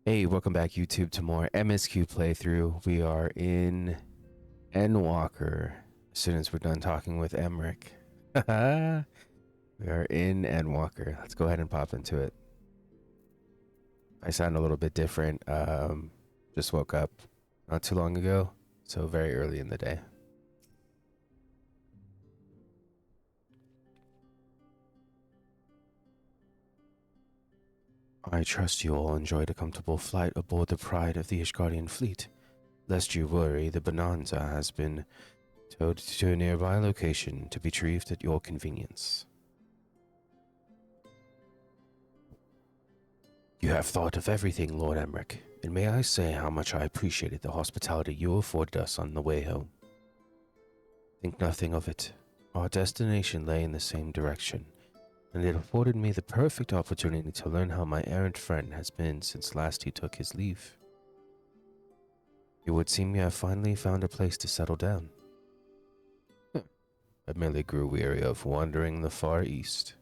Hey, welcome back YouTube to more MSQ playthrough. We are in Endwalker. As soon as we're done talking with Emmerich. We are in Endwalker. Let's go ahead and pop into it. I sound a little bit different. Just woke up not too long ago, so very early in the day. I trust you all enjoyed a comfortable flight aboard the Pride of the Ishgardian fleet. Lest you worry, the Bonanza has been towed to a nearby location to be retrieved at your convenience. You have thought of everything, Lord Emmerich, and may I say how much I appreciated the hospitality you afforded us on the way home. Think nothing of it. Our destination lay in the same direction, and it afforded me the perfect opportunity to learn how my errant friend has been since last he took his leave. It would seem you have finally found a place to settle down. I merely grew weary of wandering the far east.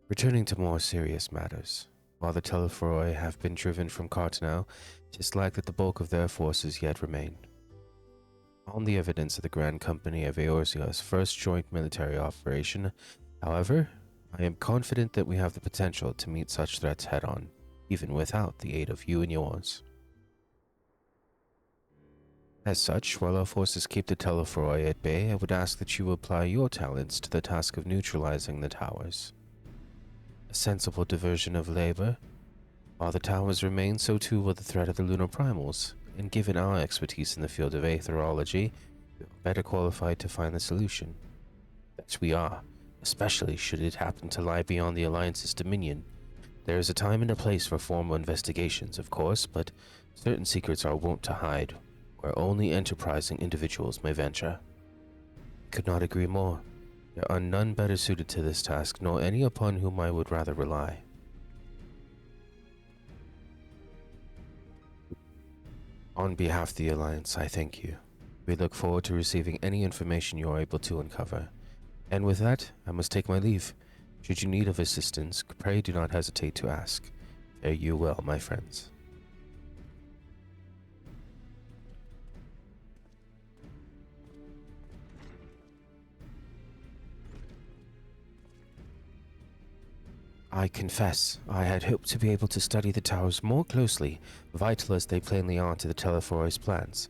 Returning to more serious matters, while the Telephoroi have been driven from Cartnau, it is likely that the bulk of their forces yet remain. On the evidence of the Grand Company of Eorzea's first joint military operation, however, I am confident that we have the potential to meet such threats head-on, even without the aid of you and yours. As such, while our forces keep the Telephoroi at bay, I would ask that you apply your talents to the task of neutralizing the towers. A sensible diversion of labor. While the towers remain, so too will the threat of the lunar primals, and given our expertise in the field of aetherology, we are better qualified to find the solution. That we are, especially should it happen to lie beyond the Alliance's dominion. There is a time and a place for formal investigations, of course, but certain secrets are wont to hide, where only enterprising individuals may venture. I could not agree more. There are none better suited to this task, nor any upon whom I would rather rely. On behalf of the Alliance, I thank you. We look forward to receiving any information you are able to uncover. And with that, I must take my leave. Should you need of assistance, pray do not hesitate to ask. Fare you well, my friends. I confess, I had hoped to be able to study the towers more closely, vital as they plainly are to the Telephoroi's plans.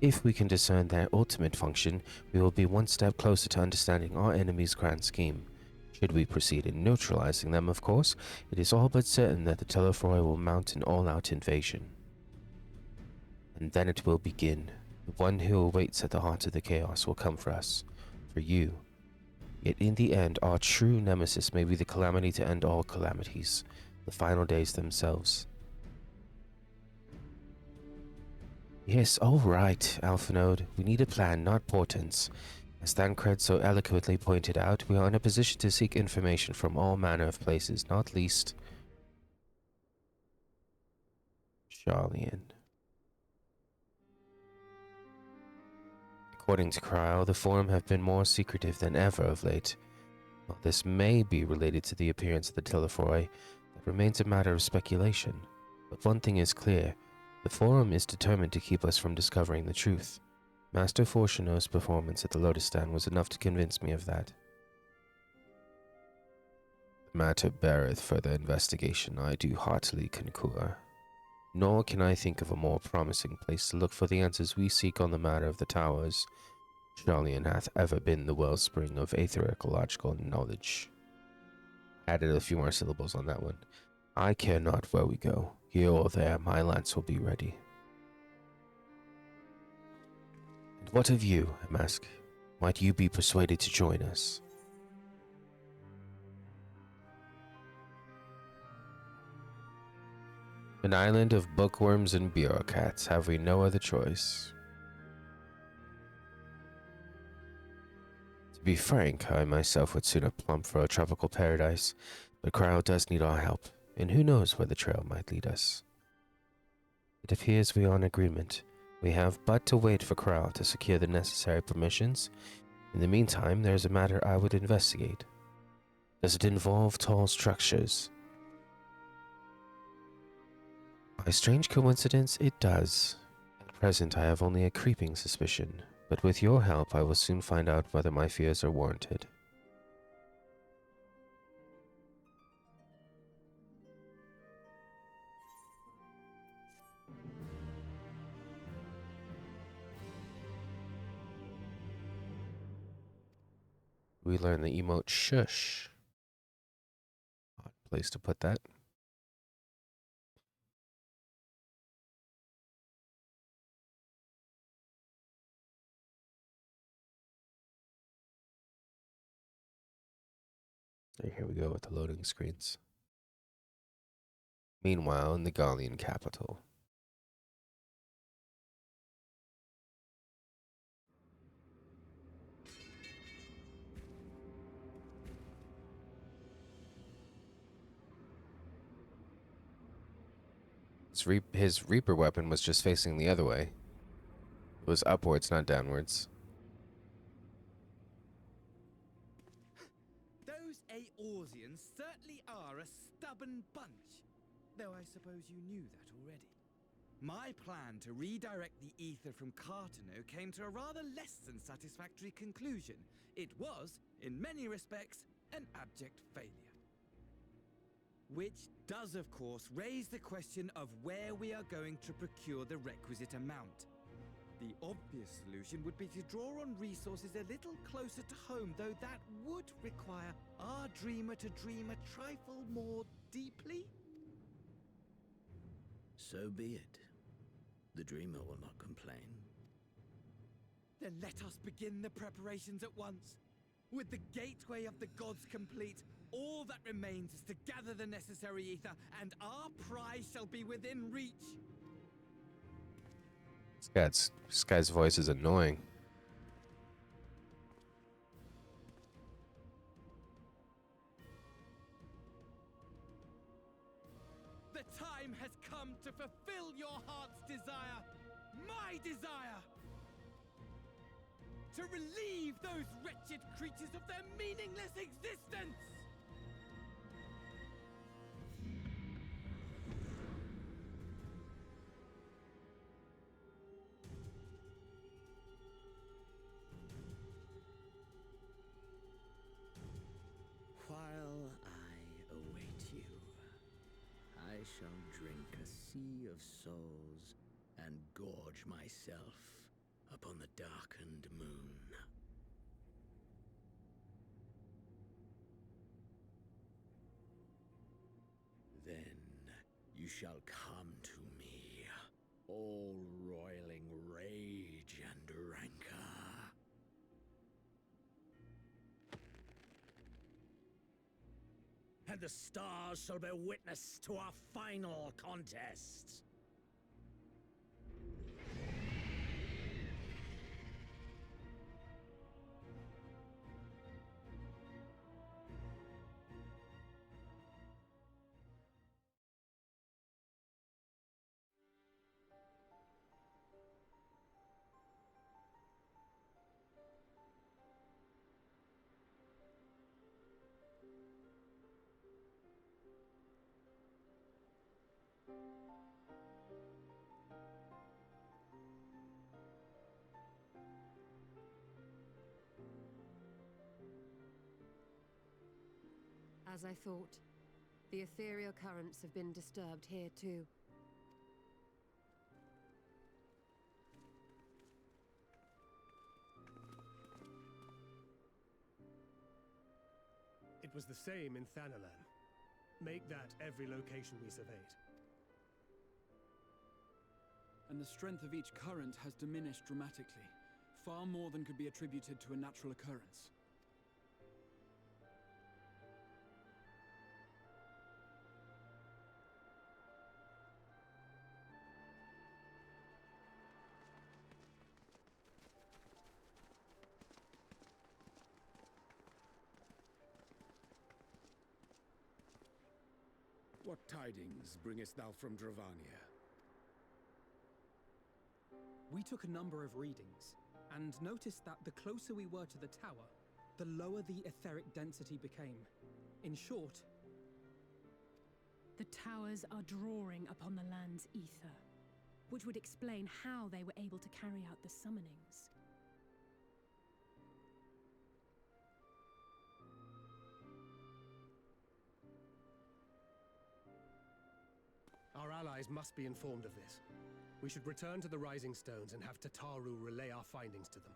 If we can discern their ultimate function, we will be one step closer to understanding our enemy's grand scheme. Should we proceed in neutralizing them, of course, it is all but certain that the Telephoroi will mount an all-out invasion. And then it will begin. The one who awaits at the heart of the chaos will come for us. For you. Yet in the end, our true nemesis may be the calamity to end all calamities, the final days themselves. Yes, all right, Alphanode. We need a plan, not portents. As Thancred so eloquently pointed out, we are in a position to seek information from all manner of places, not least Sharlayan. According to Cryle, the Forum have been more secretive than ever of late. While this may be related to the appearance of the Telephoroi, that remains a matter of speculation. But one thing is clear, the Forum is determined to keep us from discovering the truth. Master Fortuno's performance at the Lotus Stand was enough to convince me of that. The matter beareth further investigation, I do heartily concur. Nor can I think of a more promising place to look for the answers we seek on the matter of the towers. Sharlayan hath ever been the wellspring of aetherological knowledge. Added a few more syllables on that one. I care not where we go. Here or there, my lance will be ready. And what of you, Mask? Might you be persuaded to join us? An island of bookworms and bureaucrats, have we no other choice? To be frank, I myself would sooner plump for a tropical paradise, but Cryle does need our help, and who knows where the trail might lead us. It appears we are in agreement. We have but to wait for Cryle to secure the necessary permissions. In the meantime, there is a matter I would investigate. Does it involve tall structures? By strange coincidence, it does. At present, I have only a creeping suspicion, but with your help, I will soon find out whether my fears are warranted. We learn the emote shush. Odd place to put that. And here we go with the loading screens. Meanwhile, in the Gallian capital. His Reaper weapon was just facing the other way. It was upwards, not downwards. Those Aorsians certainly are a stubborn bunch, though I suppose you knew that already. My plan to redirect the ether from Cartano came to a rather less than satisfactory conclusion. It was, in many respects, an abject failure. Which does, of course, raise the question of where we are going to procure the requisite amount. The obvious solution would be to draw on resources a little closer to home, though that would require our dreamer to dream a trifle more deeply. So be it. The dreamer will not complain. Then let us begin the preparations at once. With the gateway of the gods complete, all that remains is to gather the necessary ether, and our prize shall be within reach. This guy's voice is annoying. The time has come to fulfill your heart's desire, my desire! To relieve those wretched creatures of their meaningless existence! While I await you, I shall drink a sea of souls and gorge myself upon the darkened moon. Then you shall come to me, all roiling rage and rancor. And the stars shall bear witness to our final contest. As I thought, the ethereal currents have been disturbed here too. It was the same in Thanalan. Make that every location we surveyed. And the strength of each current has diminished dramatically, far more than could be attributed to a natural occurrence. What tidings bringest thou from Dravania? We took a number of readings, and noticed that the closer we were to the tower, the lower the etheric density became. In short, The towers are drawing upon the land's ether, which would explain how they were able to carry out the summonings. Our allies must be informed of this. We should return to the Rising Stones and have Tataru relay our findings to them.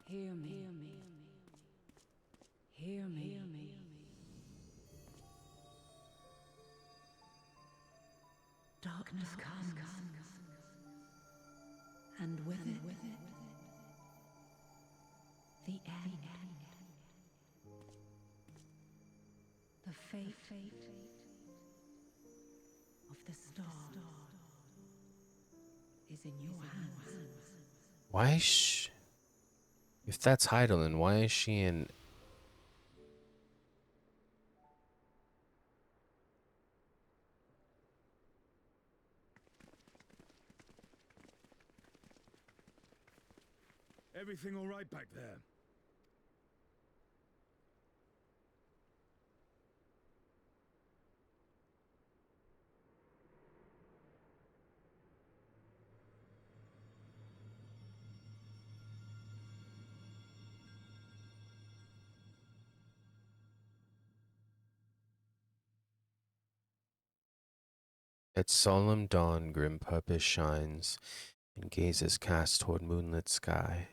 Hear me. Hear me. Hear me. Hear me. Darkness comes, and with it, the end. The fate of the star is in your hands. Why is if that's Heidelin, why is she in... Everything all right back there? At solemn dawn, grim purpose shines, and gazes cast toward moonlit sky.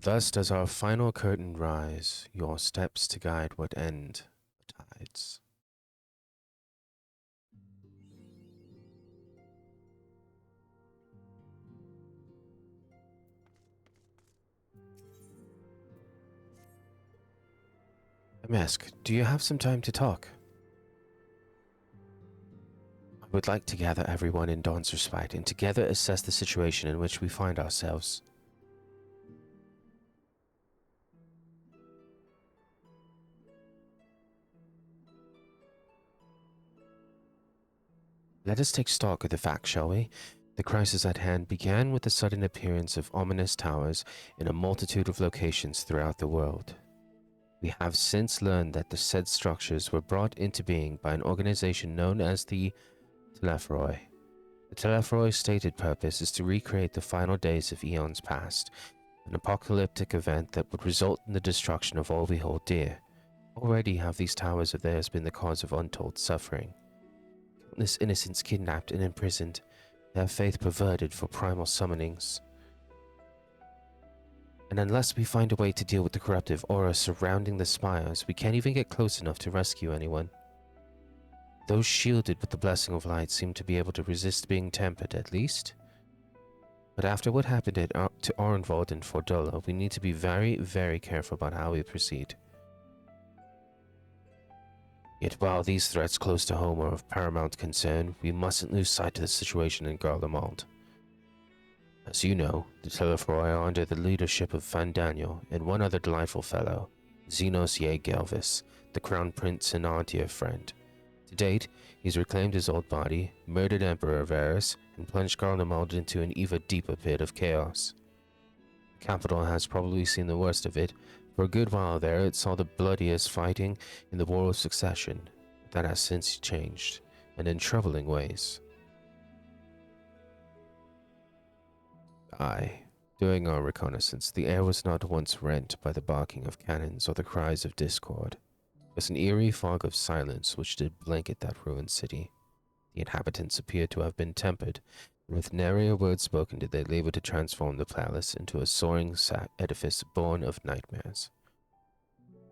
Thus does our final curtain rise, your steps to guide what end the tides. MSQ, do you have some time to talk? I would like to gather everyone in Dawn's respite and together assess the situation in which we find ourselves. Let us take stock of the facts, shall we? The crisis at hand began with the sudden appearance of ominous towers in a multitude of locations throughout the world. We have since learned that the said structures were brought into being by an organization known as the Telephroi. The Telephroi stated purpose is to recreate the final days of eons past, an apocalyptic event that would result in the destruction of all we hold dear. Already have these towers of theirs been the cause of untold suffering. Countless innocents kidnapped and imprisoned, their faith perverted for primal summonings. And unless we find a way to deal with the corruptive aura surrounding the spires, we can't even get close enough to rescue anyone. Those shielded with the blessing of light seem to be able to resist being tempered, at least. But after what happened to Orenwald and Fordola, we need to be very, very careful about how we proceed. Yet while these threats close to home are of paramount concern, we mustn't lose sight of the situation in Garlemald. As you know, the Telephroi are under the leadership of Van Daniel and one other delightful fellow, Xenos Ye Gelvis, the Crown Prince and our dear friend. To date, he's reclaimed his old body, murdered Emperor Varus, and plunged Garlemald into an even deeper pit of chaos. The capital has probably seen the worst of it. For a good while there, it saw the bloodiest fighting in the War of Succession. That has since changed, and in troubling ways. Aye, during our reconnaissance, the air was not once rent by the barking of cannons or the cries of discord. It was an eerie fog of silence which did blanket that ruined city. The inhabitants appeared to have been tempered, and with nary a word spoken did they labor to transform the palace into a soaring edifice born of nightmares.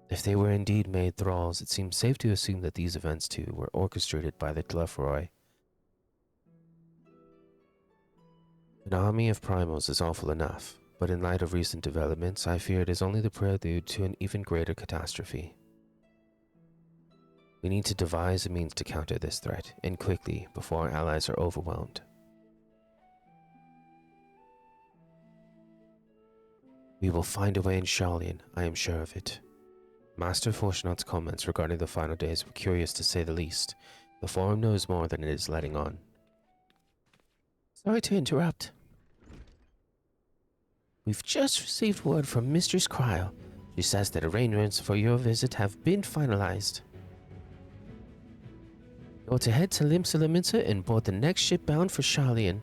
If they were indeed made thralls, it seems safe to assume that these events too were orchestrated by the Telephroi. An army of primals is awful enough, but in light of recent developments, I fear it is only the prelude to an even greater catastrophe. We need to devise a means to counter this threat, and quickly, before our allies are overwhelmed. We will find a way in Sharlayan, I am sure of it. Master Fortunat's comments regarding the final days were curious to say the least. The Forum knows more than it is letting on. Sorry to interrupt. We've just received word from Mistress Cryle. She says that arrangements for your visit have been finalized. You're to head to Limsa and board the next ship bound for Charlian.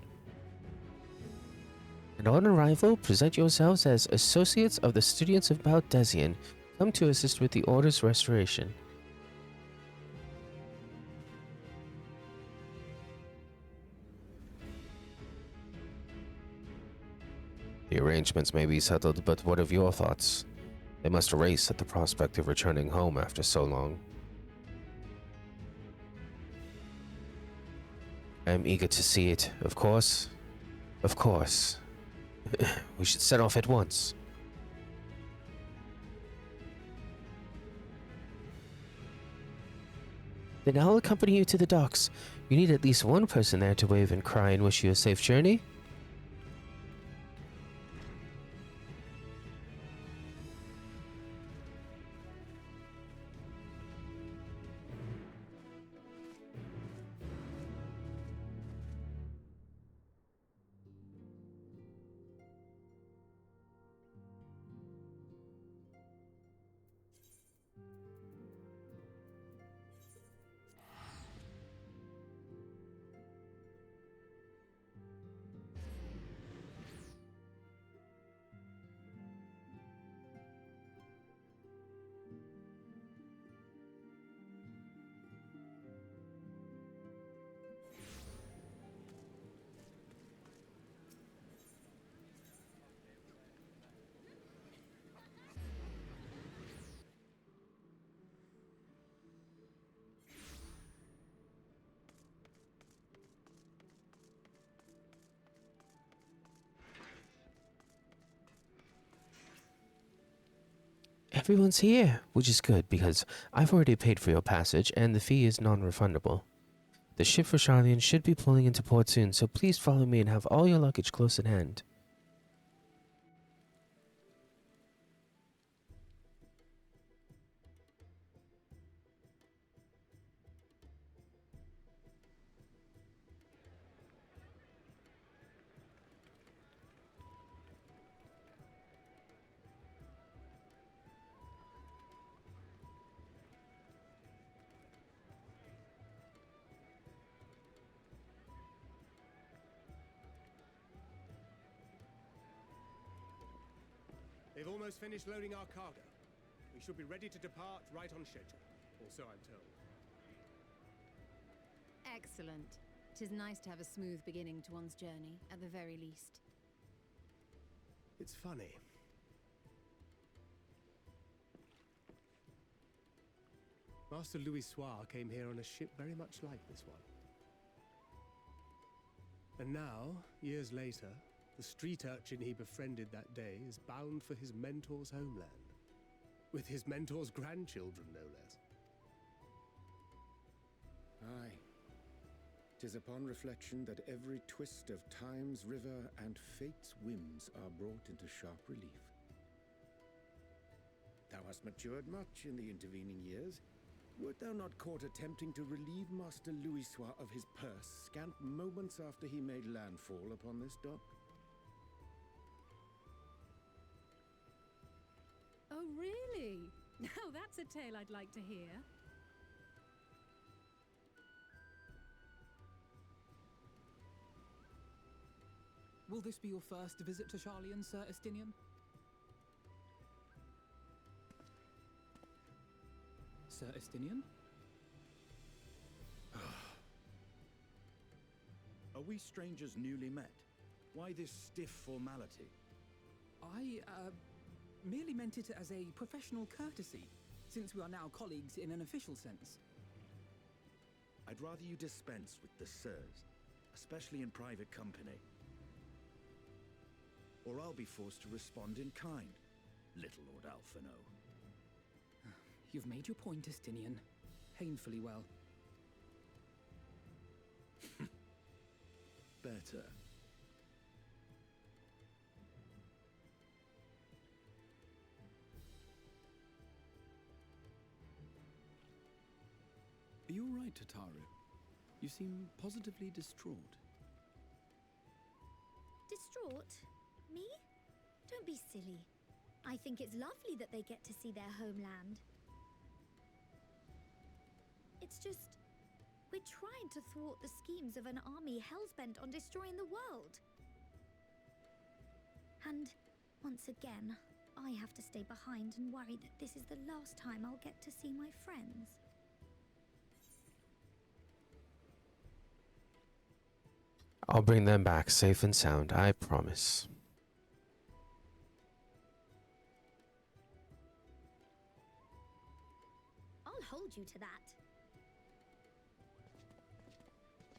And on arrival, present yourselves as associates of the students of Baldesion, come to assist with the Order's restoration. The arrangements may be settled, but what of your thoughts? They must race at the prospect of returning home after so long. I am eager to see it, of course. Of course. We should set off at once. Then I'll accompany you to the docks. You need at least one person there to wave and cry and wish you a safe journey. Everyone's here, which is good because I've already paid for your passage and the fee is non-refundable. The ship for Charlian should be pulling into port soon, so please follow me and have all your luggage close at hand. They've almost finished loading our cargo. We should be ready to depart right on schedule, or so I'm told. Excellent. 'Tis nice to have a smooth beginning to one's journey, at the very least. It's funny. Master Louis Soir came here on a ship very much like this one. And now, years later, the street urchin he befriended that day is bound for his mentor's homeland. With his mentor's grandchildren, no less. Aye. 'Tis upon reflection that every twist of time's river and fate's whims are brought into sharp relief. Thou hast matured much in the intervening years. Wert thou not caught attempting to relieve Master Louis Soir of his purse scant moments after he made landfall upon this dock? Oh, really? Now that's a tale I'd like to hear. Will this be your first visit to Charlian, Sir Estinian? Sir Estinian? Are we strangers newly met? Why this stiff formality? I, merely meant it as a professional courtesy, since we are now colleagues in an official sense. I'd rather you dispense with the sirs, especially in private company. Or I'll be forced to respond in kind, little Lord Alphino. You've made your point, Estinian. Painfully well. Better. Are you all right, Tataru? You seem positively distraught. distraught? Me? Don't be silly. I think it's lovely that they get to see their homeland. It's just, we're trying to thwart the schemes of an army hellbent on destroying the world. And once again, I have to stay behind and worry that this is the last time I'll get to see my friends. I'll bring them back safe and sound, I promise. I'll hold you to that.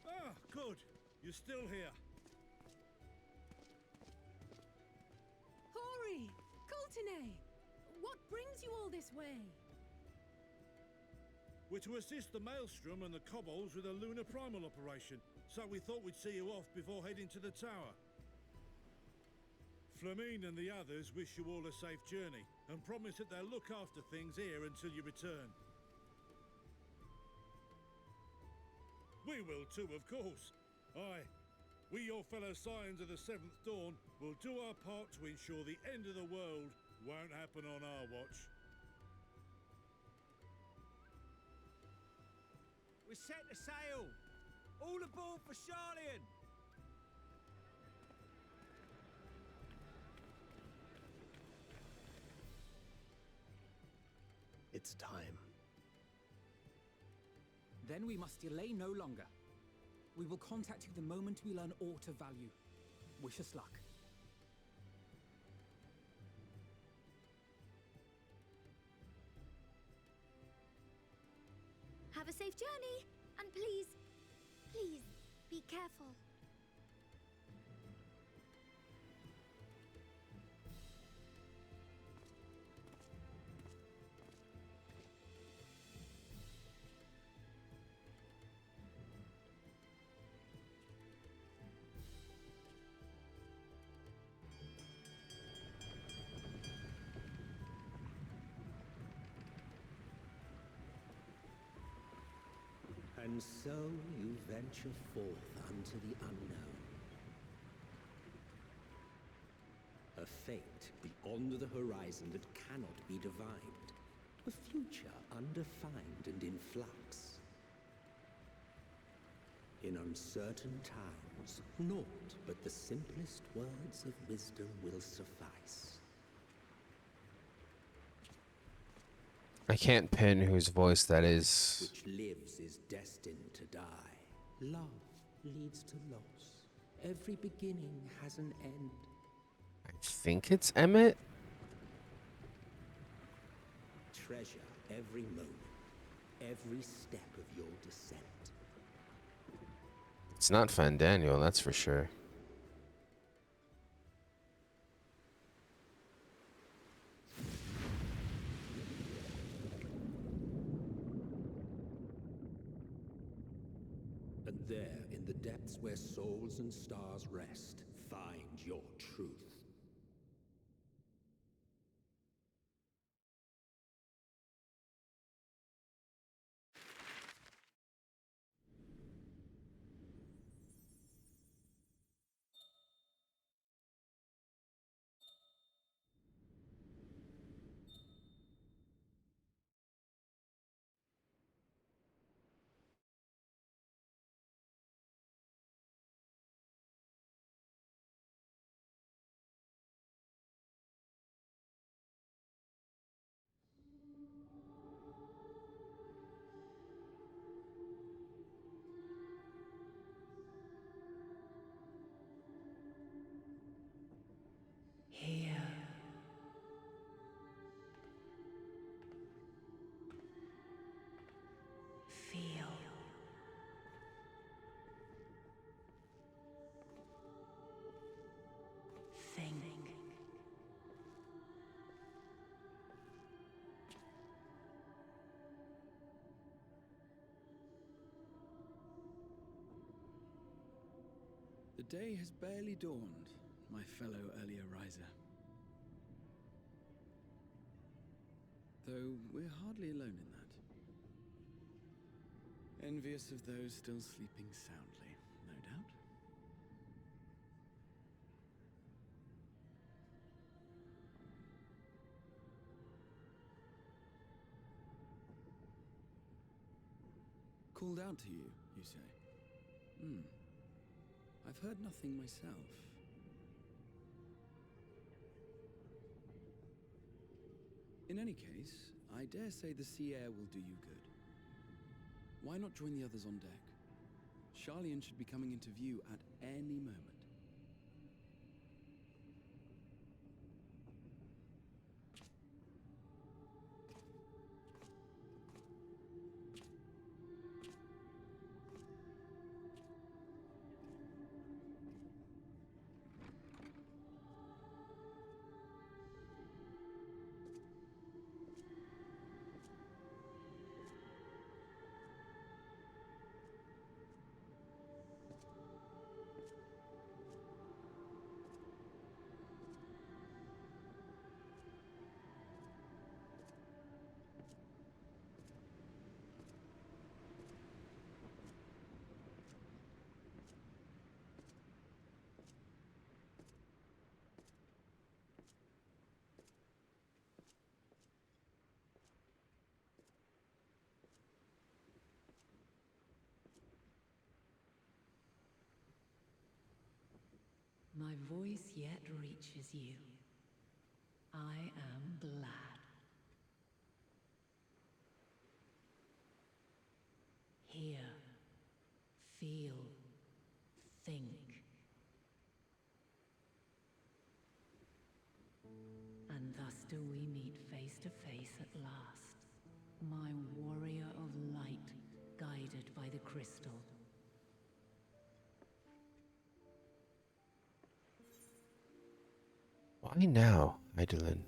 Ah, good. You're still here. Hori! Coltine! What brings you all this way? We're to assist the Maelstrom and the Kobolds with a lunar primal operation, so we thought we'd see you off before heading to the tower. Flamine and the others wish you all a safe journey, and promise that they'll look after things here until you return. We will too, of course. Aye, we your fellow Scions of the Seventh Dawn will do our part to ensure the end of the world won't happen on our watch. We're set to sail! All aboard for Charlian! It's time. Then we must delay no longer. We will contact you the moment we learn aught of value. Wish us luck. Have a safe journey, and please, please, be careful. And so you venture forth unto the unknown. A fate beyond the horizon that cannot be divined. A future undefined and in flux. In uncertain times, naught but the simplest words of wisdom will suffice. I can't pin whose voice that is. Which lives is destined to die. Love leads to loss. Every beginning has an end. I think it's Emmett. Treasure every moment, every step of your descent. It's not Fandaniel, that's for sure. And there, in the depths where souls and stars rest, find your truth. Here. Feel. Think. The day has barely dawned, my fellow earlier riser. Though we're hardly alone in that. Envious of those still sleeping soundly, no doubt. called out to you, you say? I've heard nothing myself. In any case, I dare say the sea air will do you good. Why not join the others on deck? Charlian should be coming into view at any moment. My voice yet reaches you. I am glad. Hear, feel, think. And thus do we meet face to face at last. My warrior of light, guided by the crystal. Why now, Eidolon?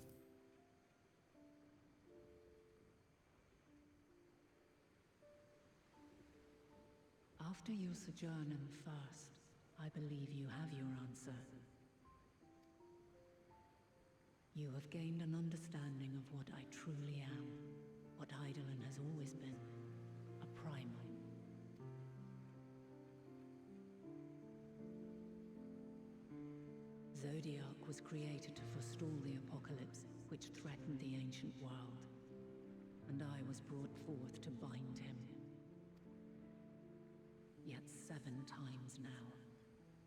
After your sojourn in the First, I believe you have your answer. You have gained an understanding of what I truly am, what Eidolon has always been, a primal. Zodiac was created to forestall the apocalypse which threatened the ancient world, and I was brought forth to bind him. Yet 7 times now,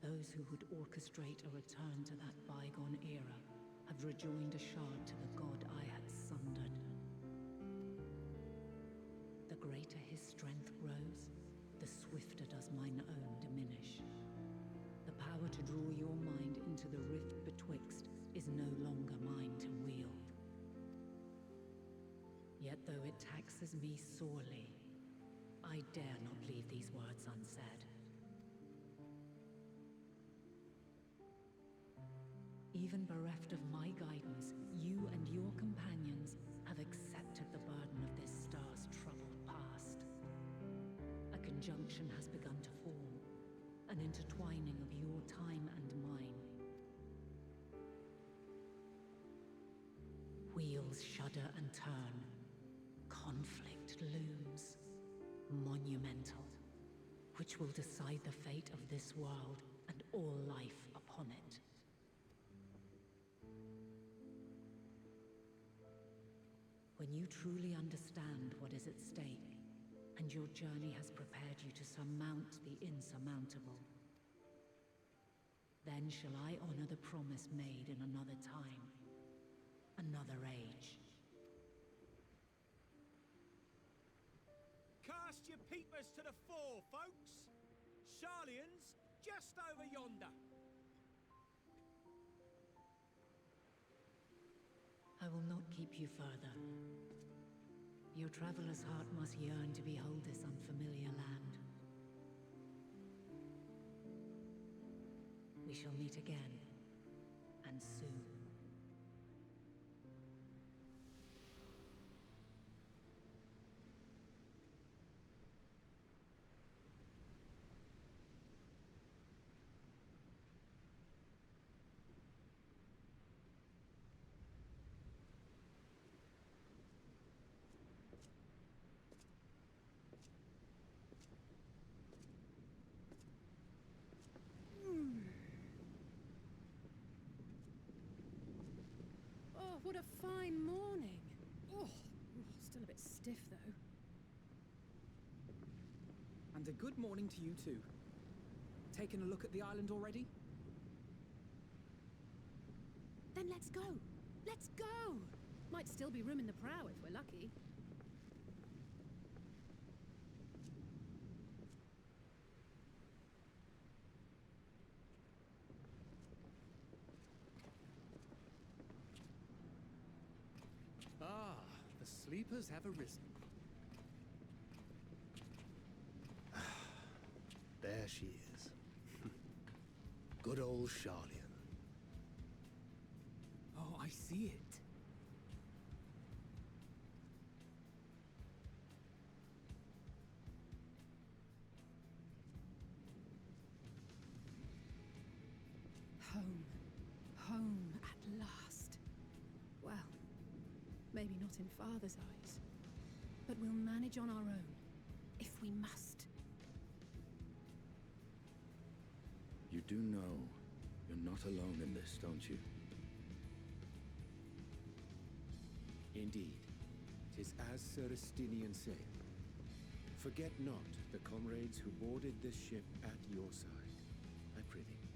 those who would orchestrate a return to that bygone era have rejoined a shard to the god I had sundered. The greater his strength grows, the swifter does mine own diminish. The power to draw your mind into the rift betwixt is no longer mine to wield. Yet though it taxes me sorely, I dare not leave these words unsaid. Even bereft of my guidance, you and your companions have accepted the burden of this star's troubled past. A conjunction has begun to form, an intertwining of your time and mine. Wheels shudder and turn. Conflict looms, monumental, which will decide the fate of this world and all life upon it. When you truly understand what is at stake, and your journey has prepared you to surmount the insurmountable, then shall I honor the promise made in another time, another age. Cast your peepers to the fore, folks! Charlian's just over yonder. I will not keep you further. Your traveler's heart must yearn to behold this unfamiliar land. We shall meet again, and soon. Oh, what a fine morning. Oh, still a bit stiff though. And a good morning to you too. Taking a look at the island already? Then let's go! Let's go! Might still be room in the prow if we're lucky. Ah, the sleepers have arisen. There she is. Good old Charlian. Oh, I see it. Home. Home at last. Well, maybe not in Father's eyes, but we'll manage on our own, if we must. You do know you're not alone in this, don't you? Indeed, 'tis as Sir Estinian saith. Forget not the comrades who boarded this ship at your side, I prithee.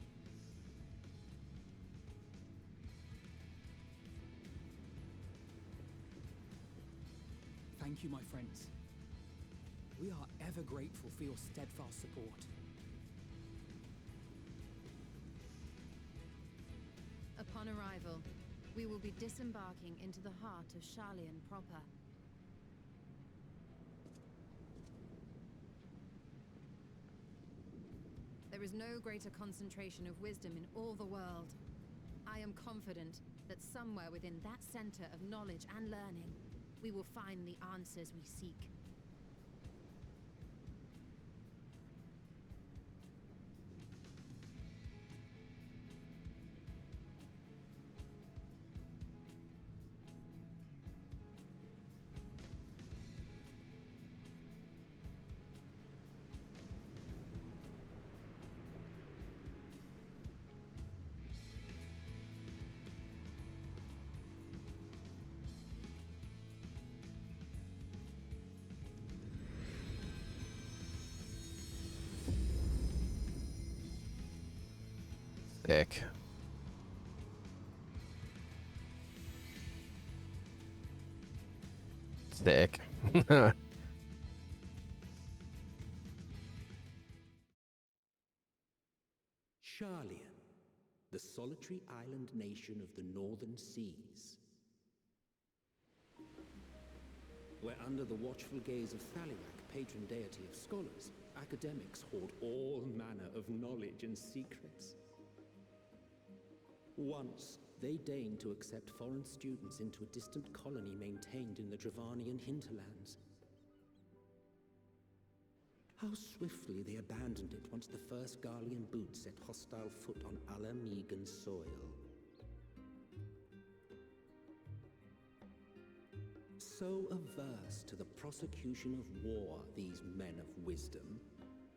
Thank you, my friends. We are ever grateful for your steadfast support. Upon arrival, we will be disembarking into the heart of Charlian proper. There is no greater concentration of wisdom in all the world. I am confident that somewhere within that center of knowledge and learning, we will find the answers we seek. Thick. Thick. Charlian, the solitary island nation of the northern seas. Where under the watchful gaze of Thaliak, patron deity of scholars, academics hoard all manner of knowledge and secrets. Once, they deigned to accept foreign students into a distant colony maintained in the Dravanian hinterlands. How swiftly they abandoned it once the first Garlean boot set hostile foot on Alamegan soil. So averse to the prosecution of war, these men of wisdom,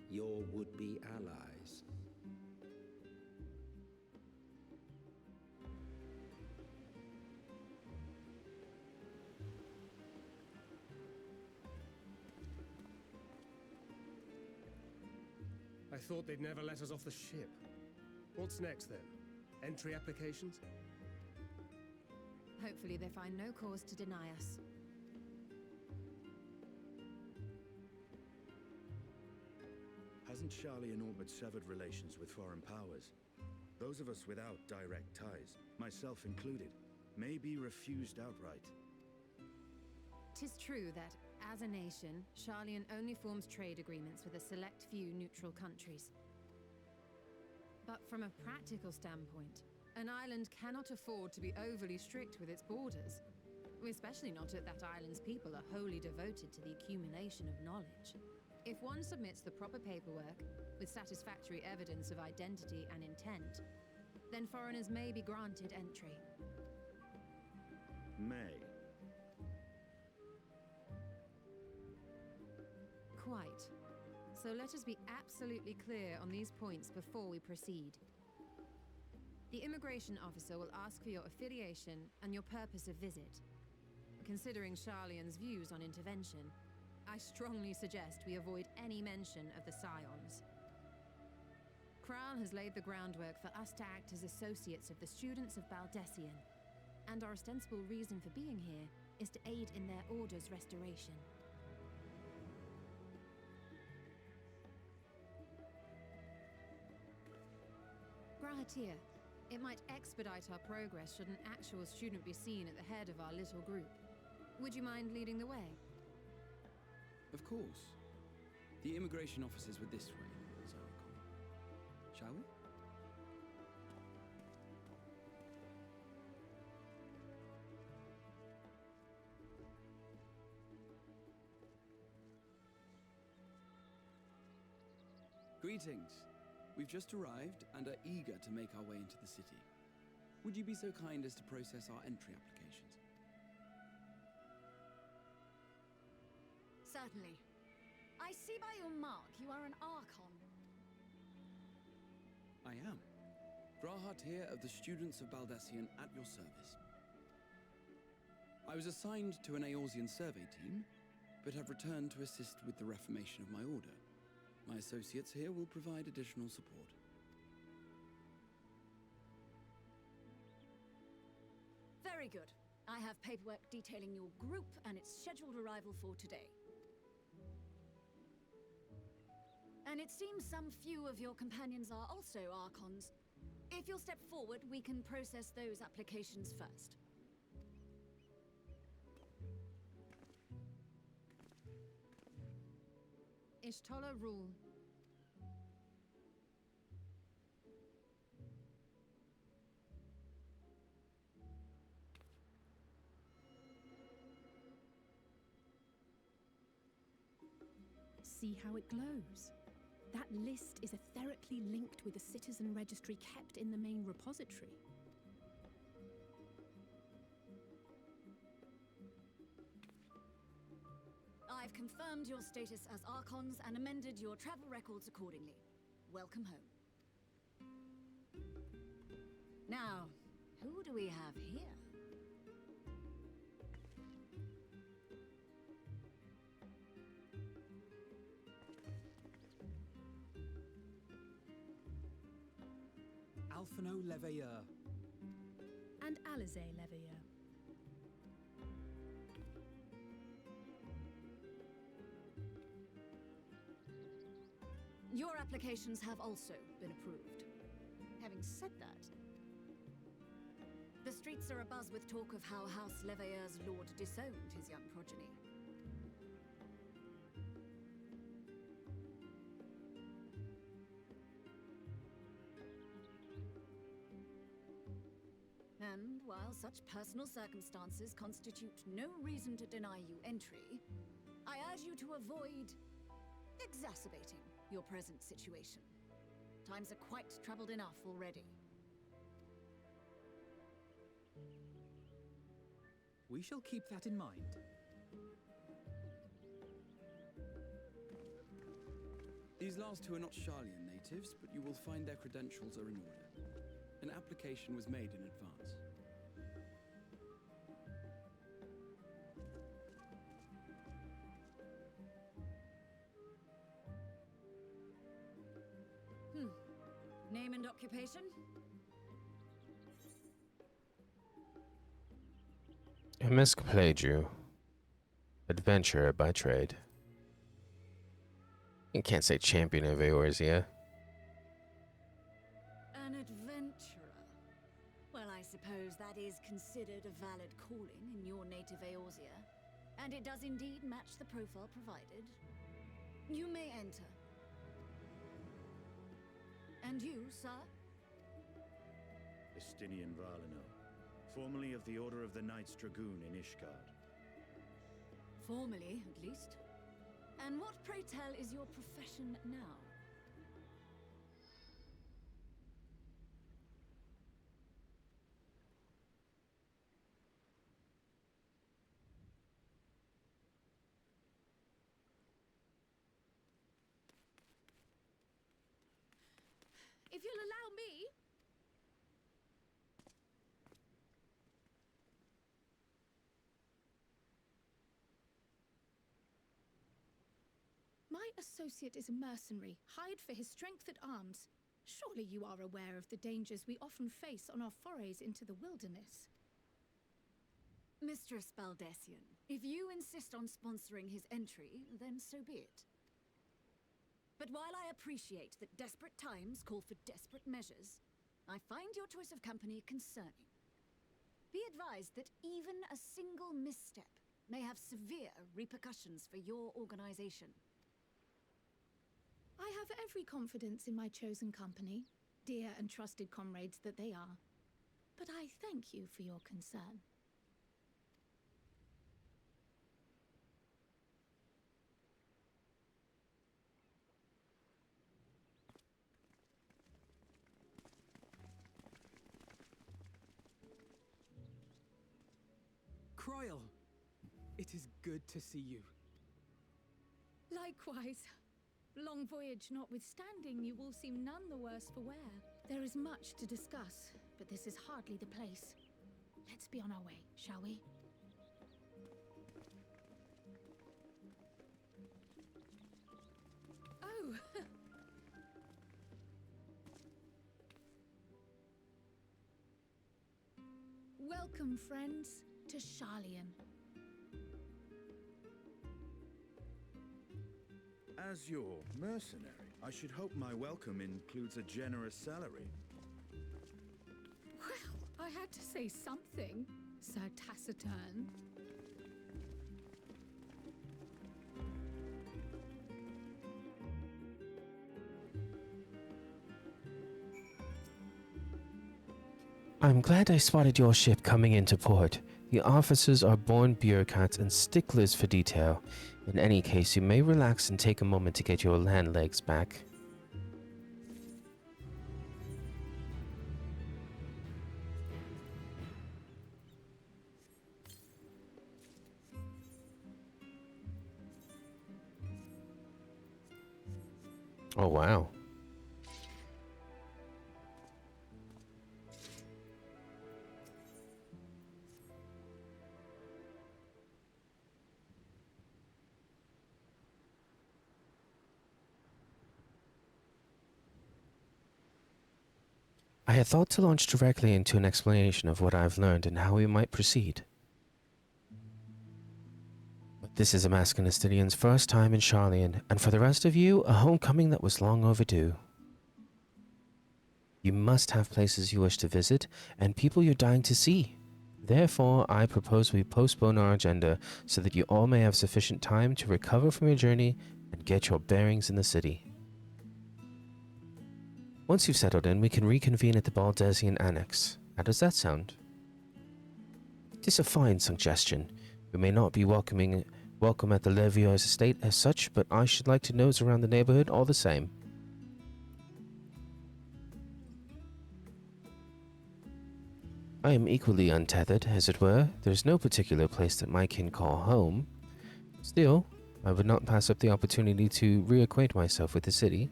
your would-be allies. I thought they'd never let us off the ship. What's next then? Entry applications? Hopefully they find no cause to deny us. Hasn't Charlian all but severed relations with foreign powers? Those of us without direct ties, myself included, may be refused outright. 'Tis true that, as a nation, Charlian only forms trade agreements with a select few neutral countries. But from a practical standpoint, an island cannot afford to be overly strict with its borders, especially not if that island's people are wholly devoted to the accumulation of knowledge. If one submits the proper paperwork, with satisfactory evidence of identity and intent, then foreigners may be granted entry. May. Quite. So let us be absolutely clear on these points before we proceed. The immigration officer will ask for your affiliation and your purpose of visit. Considering Charlian's views on intervention, I strongly suggest we avoid any mention of the Scions. Kral has laid the groundwork for us to act as associates of the students of Baldessian, and our ostensible reason for being here is to aid in their order's restoration. Grahatir, it might expedite our progress should an actual student be seen at the head of our little group. Would you mind leading the way? Of course. The immigration officers were this way, as I recall. Shall we? Greetings. We've just arrived and are eager to make our way into the city. Would you be so kind as to process our entry applications? Certainly. I see by your mark you are an Archon. I am. Grahatir of the Students of Baldessian at your service. I was assigned to an Eorzean survey team, but have returned to assist with the reformation of my order. My associates here will provide additional support. Very good. I have paperwork detailing your group and its scheduled arrival for today. And it seems some few of your companions are also Archons. If you'll step forward, we can process those applications first. Ishtola rule. See how it glows? That list is etherically linked with the citizen registry kept in the main repository. I've confirmed your status as Archons and amended your travel records accordingly. Welcome home. Now, who do we have here? Alphino Leveilleur. And Alizé Leveilleur. Your applications have also been approved. Having said that, the streets are abuzz with talk of how House Leveilleur's lord disowned his young progeny. And while such personal circumstances constitute no reason to deny you entry, I urge you to avoid exacerbating your present situation. Times are quite troubled enough already. We shall keep that in mind. These last two are not Sharlayan natives, but you will find their credentials are in order. An application was made in advance. Name and occupation? MSQ Playju. Adventurer by trade. You can't say champion of Eorzea. An adventurer? Well, I suppose that is considered a valid calling in your native Eorzea. And it does indeed match the profile provided. You may enter. And you, sir? Estinian Valino, formerly of the Order of the Knights Dragoon in Ishgard. Formally, at least. And what, pray tell, is your profession now? If you'll allow me... My associate is a mercenary, hired for his strength at arms. Surely you are aware of the dangers we often face on our forays into the wilderness. Mistress Baldessian, if you insist on sponsoring his entry, then so be it. But while I appreciate that desperate times call for desperate measures, I find your choice of company concerning. Be advised that even a single misstep may have severe repercussions for your organization. I have every confidence in my chosen company, dear and trusted comrades that they are. But I thank you for your concern. Croyle, it is good to see you. Likewise. Long voyage notwithstanding, you all seem none the worse for wear. There is much to discuss, but this is hardly the place. Let's be on our way, shall we? Oh! Welcome, friends, to Charlian. As your mercenary, I should hope my welcome includes a generous salary. Well, I had to say something, Sir Taciturn. I'm glad I spotted your ship coming into port. The officers are born bureaucrats and sticklers for detail. In any case, you may relax and take a moment to get your land legs back. Oh, wow. I had thought to launch directly into an explanation of what I've learned and how we might proceed. But this is Amaskinistidian's first time in Charlian, and for the rest of you, a homecoming that was long overdue. You must have places you wish to visit, and people you're dying to see. Therefore, I propose we postpone our agenda so that you all may have sufficient time to recover from your journey and get your bearings in the city. Once you've settled in, we can reconvene at the Baldessian Annex. How does that sound? It is a fine suggestion. We may not be welcome at the Levio's estate as such, but I should like to nose around the neighborhood all the same. I am equally untethered, as it were. There's no particular place that my kin call home. Still, I would not pass up the opportunity to reacquaint myself with the city.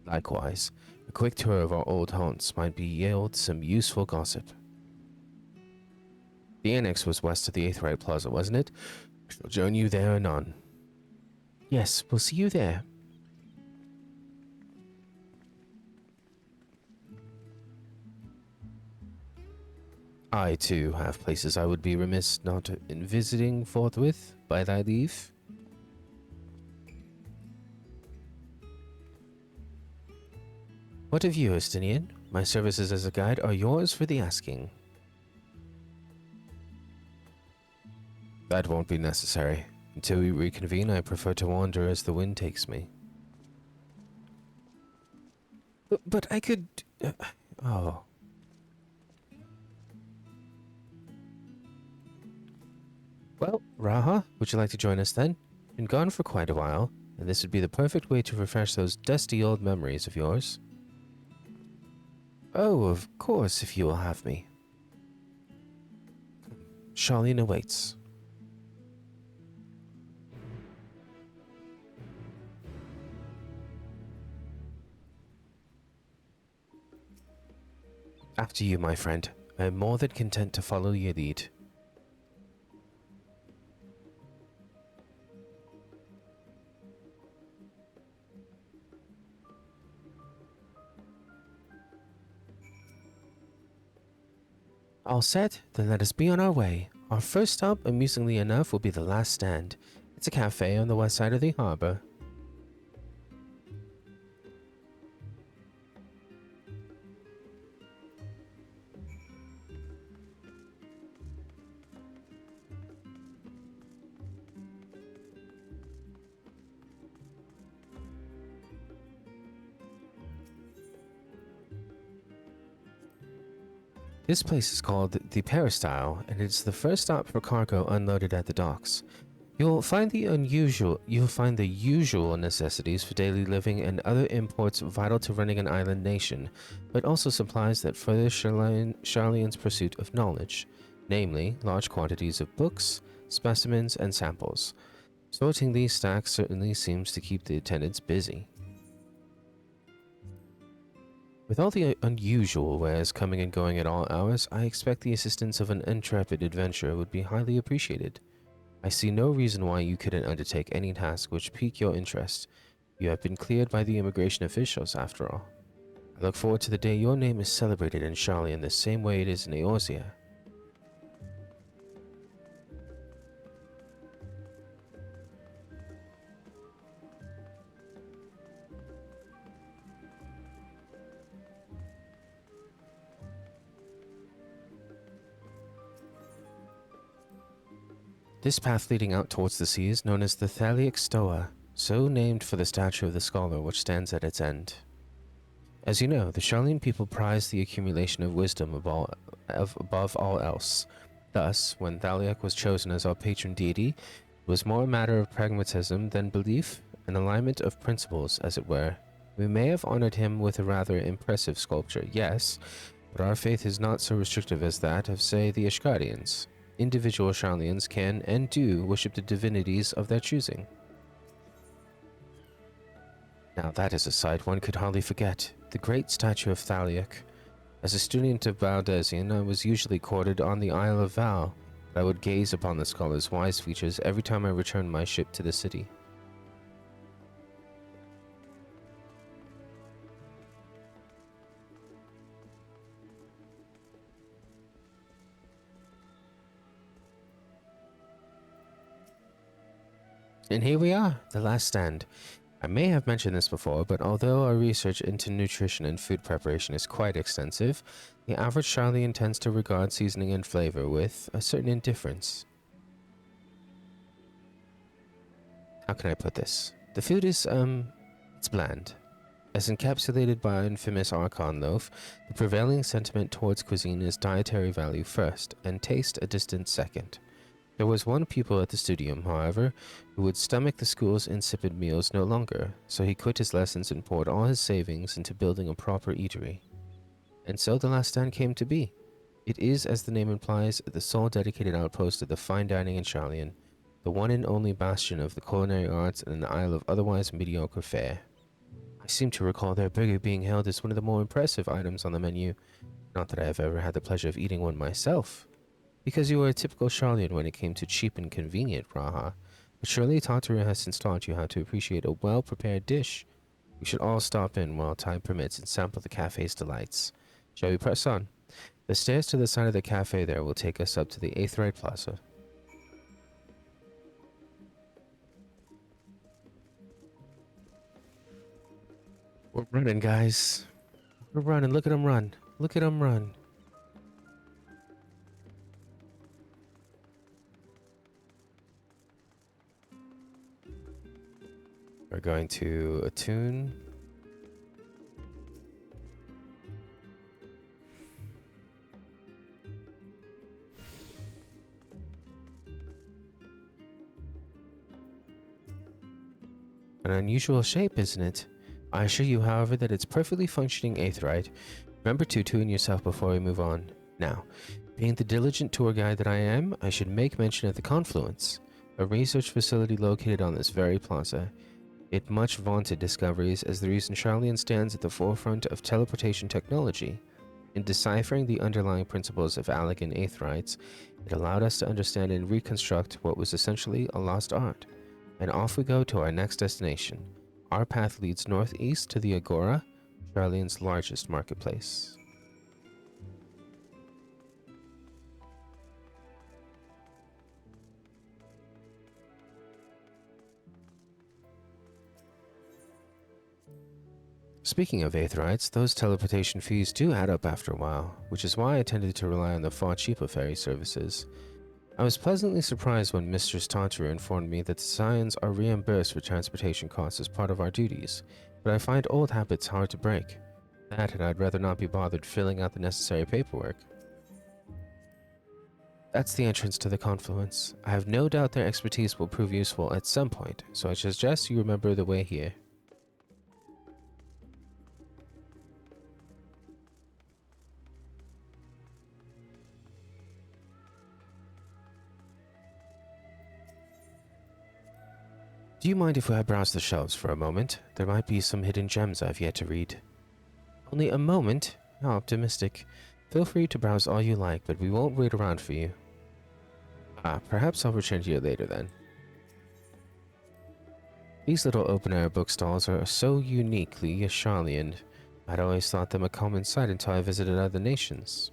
Likewise, a quick tour of our old haunts might yield some useful gossip. The annex was west of the Aetheryte Plaza, wasn't it? I shall join you there anon. Yes, we'll see you there. I, too, have places I would be remiss not in visiting forthwith, by thy leave. What of you, Estinian? My services as a guide are yours for the asking. That won't be necessary. Until we reconvene, I prefer to wander as the wind takes me. But I could... oh... Well, Raha, would you like to join us then? Been gone for quite a while, and this would be the perfect way to refresh those dusty old memories of yours. Oh, of course, if you will have me. Charlene awaits. After you, my friend. I am more than content to follow your lead. All set? Then let us be on our way. Our first stop, amusingly enough, will be the last stand. It's a cafe on the west side of the harbor. This place is called the Peristyle, and it's the first stop for cargo unloaded at the docks. You'll find the usual necessities for daily living and other imports vital to running an island nation, but also supplies that further Charlene's pursuit of knowledge, namely large quantities of books, specimens, and samples. Sorting these stacks certainly seems to keep the attendants busy. With all the unusual wares coming and going at all hours, I expect the assistance of an intrepid adventurer would be highly appreciated. I see no reason why you couldn't undertake any task which pique your interest. You have been cleared by the immigration officials, after all. I look forward to the day your name is celebrated in Charlian the same way it is in Eorzea. This path leading out towards the sea is known as the Thaliac Stoa, so named for the statue of the scholar which stands at its end. As you know, the Charlian people prize the accumulation of wisdom above all else. Thus, when Thaliac was chosen as our patron deity, it was more a matter of pragmatism than belief, an alignment of principles, as it were. We may have honored him with a rather impressive sculpture, yes, but our faith is not so restrictive as that of, say, the Ishgarians. Individual Charlians can and do worship the divinities of their choosing. Now that is a sight one could hardly forget, the great statue of Thaliac. As a student of Baldesian, I was usually quartered on the Isle of Val, but I would gaze upon the scholar's wise features every time I returned my ship to the city. And here we are, the last stand. I may have mentioned this before, but although our research into nutrition and food preparation is quite extensive, the average Charlian tends to regard seasoning and flavor with a certain indifference. How can I put this? The food is, it's bland. As encapsulated by our infamous Archon loaf, the prevailing sentiment towards cuisine is dietary value first, and taste a distant second. There was one pupil at the studium, however, who would stomach the school's insipid meals no longer, so he quit his lessons and poured all his savings into building a proper eatery. And so the last stand came to be. It is, as the name implies, the sole dedicated outpost of the fine dining in Charlian, the one and only bastion of the culinary arts in an isle of otherwise mediocre fare. I seem to recall their burger being hailed as one of the more impressive items on the menu, not that I have ever had the pleasure of eating one myself. Because you were a typical Charlian when it came to cheap and convenient, Raha. But surely Tartaria has since taught you how to appreciate a well-prepared dish. We should all stop in while time permits and sample the cafe's delights. Shall we press on? The stairs to the side of the cafe there will take us up to the Aetheryte Plaza. We're running, guys. We're running. Look at them run. Look at them run. We're going to attune. An unusual shape, isn't it? I assure you, however, that it's perfectly functioning aetheryte. Remember to tune yourself before we move on. Now, being the diligent tour guide that I am, I should make mention of the Confluence, a research facility located on this very plaza. It much vaunted discoveries as the reason Charlian stands at the forefront of teleportation technology. In deciphering the underlying principles of Allegan aetherites, it allowed us to understand and reconstruct what was essentially a lost art. And off we go to our next destination. Our path leads northeast to the Agora, Charlian's largest marketplace. Speaking of Aetherites, those teleportation fees do add up after a while, which is why I tended to rely on the far cheaper ferry services. I was pleasantly surprised when Mistress Tantaru informed me that the Scions are reimbursed for transportation costs as part of our duties, but I find old habits hard to break. That, and I'd rather not be bothered filling out the necessary paperwork. That's the entrance to the confluence. I have no doubt their expertise will prove useful at some point, so I suggest you remember the way here. Do you mind if I browse the shelves for a moment? There might be some hidden gems I've yet to read. Only a moment? How optimistic. Feel free to browse all you like, but we won't wait around for you. Perhaps I'll return to you later then. These little open-air bookstalls are so uniquely Yashalian. I'd always thought them a common sight until I visited other nations.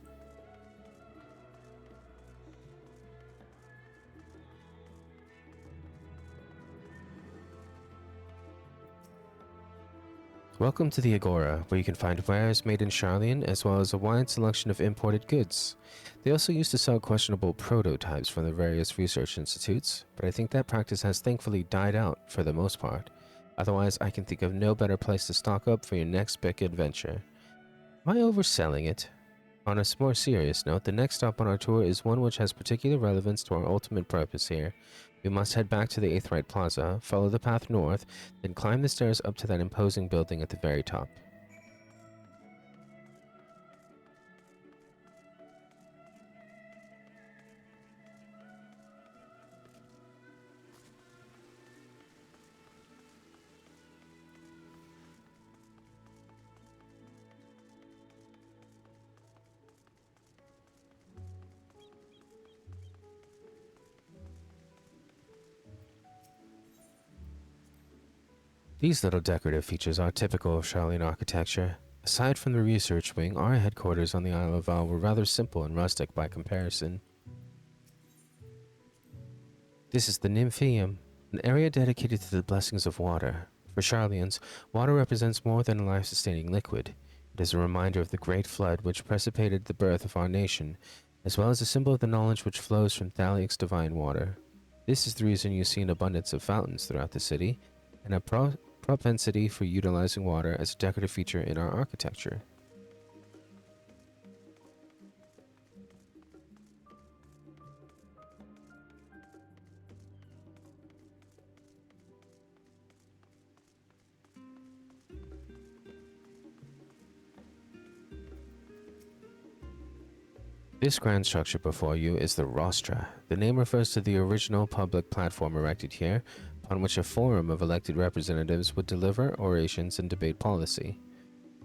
Welcome to the Agora, where you can find wares made in Sharlayan as well as a wide selection of imported goods. They also used to sell questionable prototypes from the various research institutes, but I think that practice has thankfully died out for the most part. Otherwise, I can think of no better place to stock up for your next big adventure. Am I overselling it? On a more serious note, the next stop on our tour is one which has particular relevance to our ultimate purpose here. We must head back to the Aetherite Plaza, follow the path north, then climb the stairs up to that imposing building at the very top. These little decorative features are typical of Sharlayan architecture. Aside from the research wing, our headquarters on the Isle of Val were rather simple and rustic by comparison. This is the Nymphaeum, an area dedicated to the blessings of water. For Sharlayans, water represents more than a life-sustaining liquid. It is a reminder of the great flood which precipitated the birth of our nation, as well as a symbol of the knowledge which flows from Thaliac's divine water. This is the reason you see an abundance of fountains throughout the city, and a propensity for utilizing water as a decorative feature in our architecture. This grand structure before you is the Rostra. The name refers to the original public platform erected here, upon which a forum of elected representatives would deliver orations and debate policy.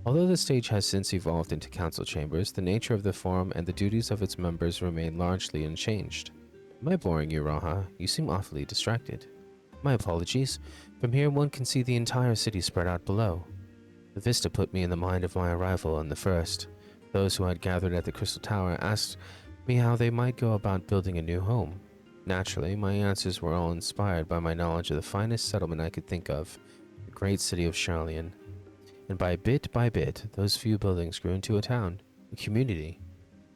Although the stage has since evolved into council chambers, the nature of the forum and the duties of its members remain largely unchanged. Am I boring you, Raha? You seem awfully distracted. My apologies. From here one can see the entire city spread out below. The vista put me in the mind of my arrival on the first. Those who had gathered at the Crystal Tower asked me how they might go about building a new home. Naturally, my answers were all inspired by my knowledge of the finest settlement I could think of, the great city of Sharlayan. And by bit, those few buildings grew into a town, a community,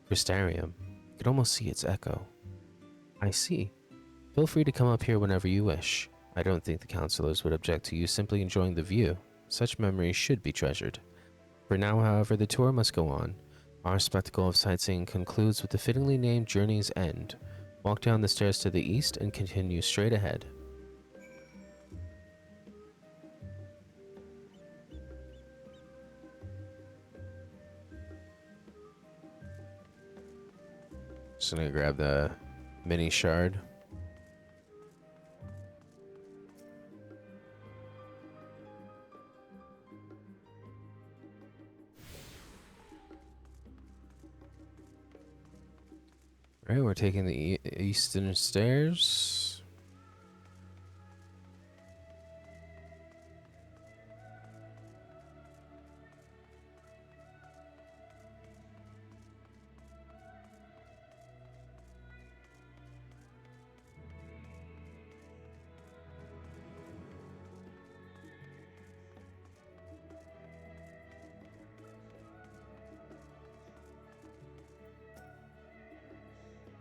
Crystarium. You could almost see its echo. I see. Feel free to come up here whenever you wish. I don't think the councilors would object to you simply enjoying the view. Such memories should be treasured. For now, however, the tour must go on. Our spectacle of sightseeing concludes with the fittingly named Journey's End. Walk down the stairs to the east and continue straight ahead. Just gonna grab the mini shard. All right, we're taking the eastern stairs.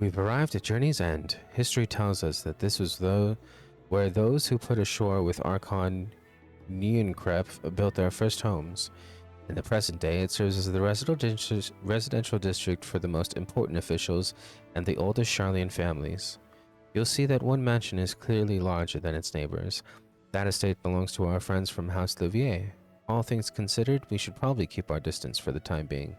We've arrived at Journey's End. History tells us that this was where those who put ashore with Archon Neonkrep built their first homes. In the present day, it serves as the residential district for the most important officials and the oldest Charlian families. You'll see that one mansion is clearly larger than its neighbors. That estate belongs to our friends from House Levier. All things considered, we should probably keep our distance for the time being.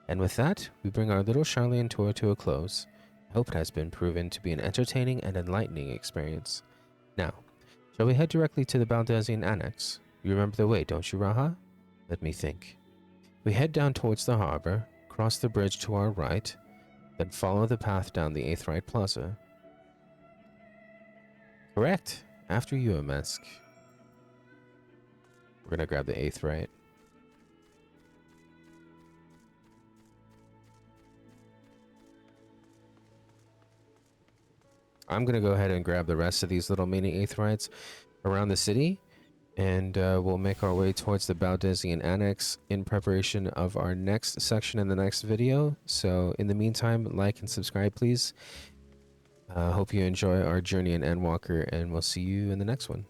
And with that, we bring our little Charlian tour to a close. I hope it has been proven to be an entertaining and enlightening experience. Now, shall we head directly to the Baldesion Annex? You remember the way, don't you, Raha? Let me think. We head down towards the harbor, cross the bridge to our right, then follow the path down the Aetheryte Plaza. Correct. After you, MSQ. We're gonna grab the Aetheryte. I'm gonna go ahead and grab the rest of these little mini Aetherites around the city, and we'll make our way towards the Baldesion Annex in preparation of our next section in the next video. So in the meantime, like and subscribe, please. Hope you enjoy our journey in Endwalker, and we'll see you in the next one.